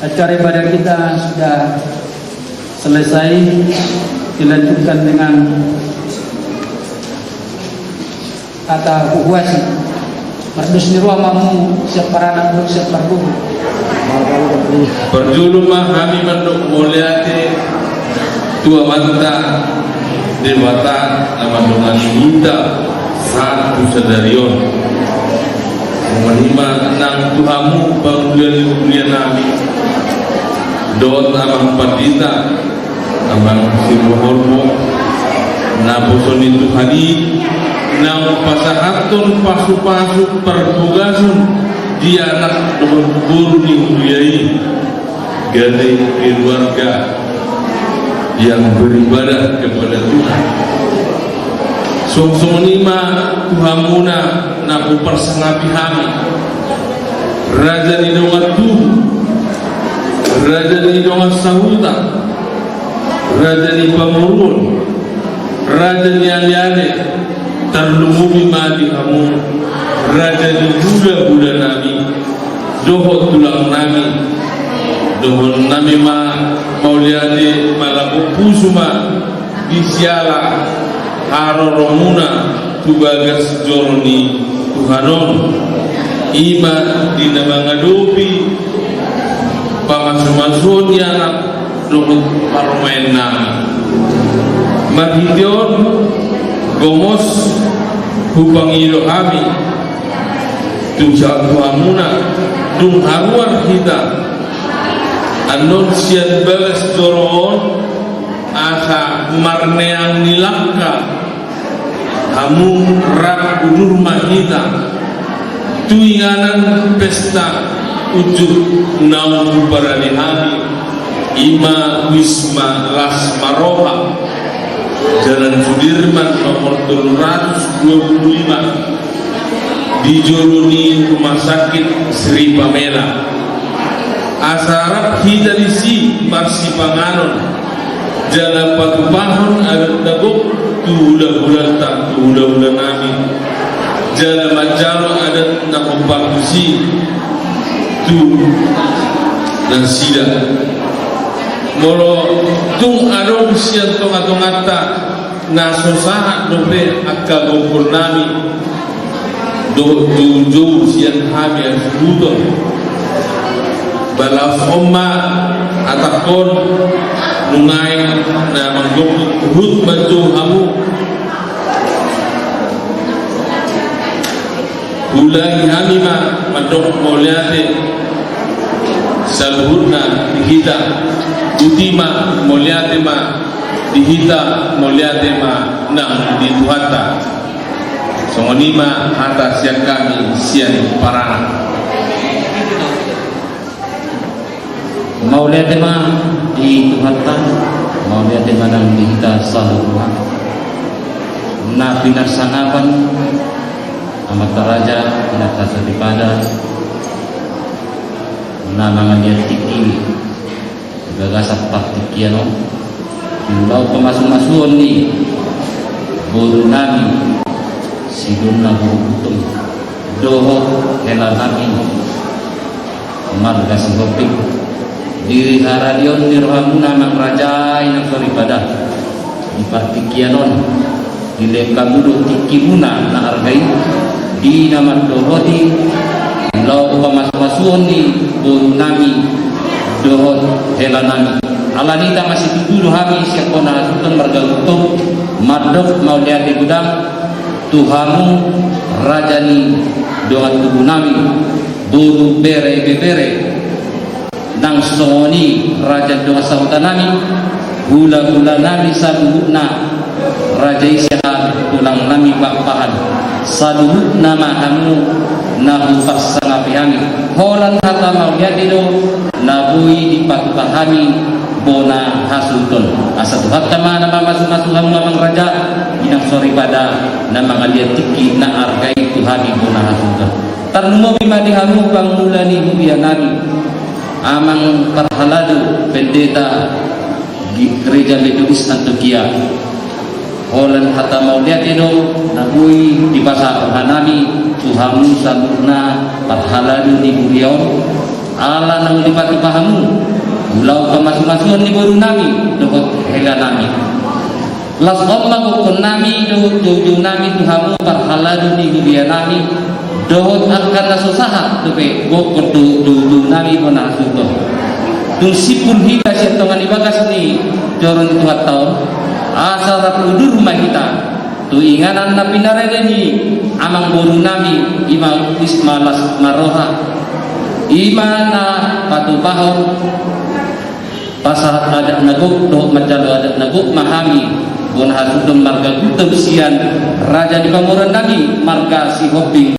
Acara ibadah kita sudah selesai, dilanjutkan dengan kata puasi. Mardus ni ruamamu siap paranak siap parbu. Berjulumah kami manduk mulyate tua manta dewata nama dengan Buddha satu sadarion menerima nang Tuhamu bangulian nami dot abang pandita abang siruhormo nabosoni Tuhani nang pasahatun pasu-pasu pertugasun dia anak guru dimuliai gade keluarga yang beribadah kepada Tuhan. Sungsumnima Tuhamuna nabu persengapi kami Raja di dongat tubuh, Raja di dongat sahuta, Raja di pamurun, Raja di aliane terlumumi madi kamu, Raja di buda-buda nami, dohot tulang nami, dohot nami ma mauliade malaku pusuma disiala haroromuna tubagas joroni Tuhanon ima di nama ngadopi pamasu-masuon anak dohot parmain nami marhidion gomos hubangido kami tujuan Tuhamuna dung haruar kita anon sian bagas doron asa marneang nilangka kamu rak udur mahita tuinganan pesta ujuk naum barani hami ima wisma las maroha Jalan Sudirman nomor 325 di Joroni Rumah Sakit Sri Pamela asarap hidalisi marsi panganon Jalan Patupahon adat dagok tuhulah-hulah tak tuhulah-hulah nami Jalan Majaro adat nakompakusi tu dan sida molo tung arong sian tonga-tongata nasosaha dobe akka gopur nami do tujuh sian kami yang sebuton balaf omma atakon nungai na manggok hut bantu hamu hulai kami ma mandok moliate salhurna dihita utima moliate ma dihita moliate ma nang dituhata songonima atas yang kami sian parana mauliate ma dituhata mauliate ma nang dihita salhurna na pinasanapan amat raja pinatasa daripada na mga tiki gagasak paktikiano ilaw pamasumasuon ni buru nami sidun na burukutum doho hela nami marga singopik diri haradion nirhamuna mang rajai ng soripada di paktikianon dileka bulu tikimuna na argay di naman dohoti ilaw pamasumasuon ni buru nami dohot hela nami alanita masih tuduh kami siapa nasutan margalutum madok mau lihat di gudang Tuhamu rajani doa tubuh nami buru bere bebere nang songoni raja doa sahutan nami gula-gula nami saduhna raja isya tulang nami bakpahan saduh nama kamu nahu pasangapi kami holan kata mau lihat itu nabui dipahami bona hasulton asa tuhat tama na masuk-masuk hamang raja inang sori pada na mga liatiki na argay tuhani bona hasulton tarnumo bimadi hamu pangmulani hubianani amang parhalado pendeta gereja Metodis Antokia holan hata mauliat ino nabui di pasar hanami tuhamu salurna parhalado ni hubion ala nang lipati pahamu ulau kemasuk-masukan ni baru nami dohot hela nami las omma kukun nami dohot jojo nami tuhamu parhaladu ni gudia nami dohot akan nasusaha tupe gokot do nami kona asuto tung sipul hika siatongan ibagas ni joron tuhat tahun asal udur mahita tu inganan na pinarere ni amang boru nami ima ismalas maroha ima na patupahon pasahat adat naguk doh macalo adat naguk mahami bon hasudong marga gutom sian raja di pamuran nami marga si hoping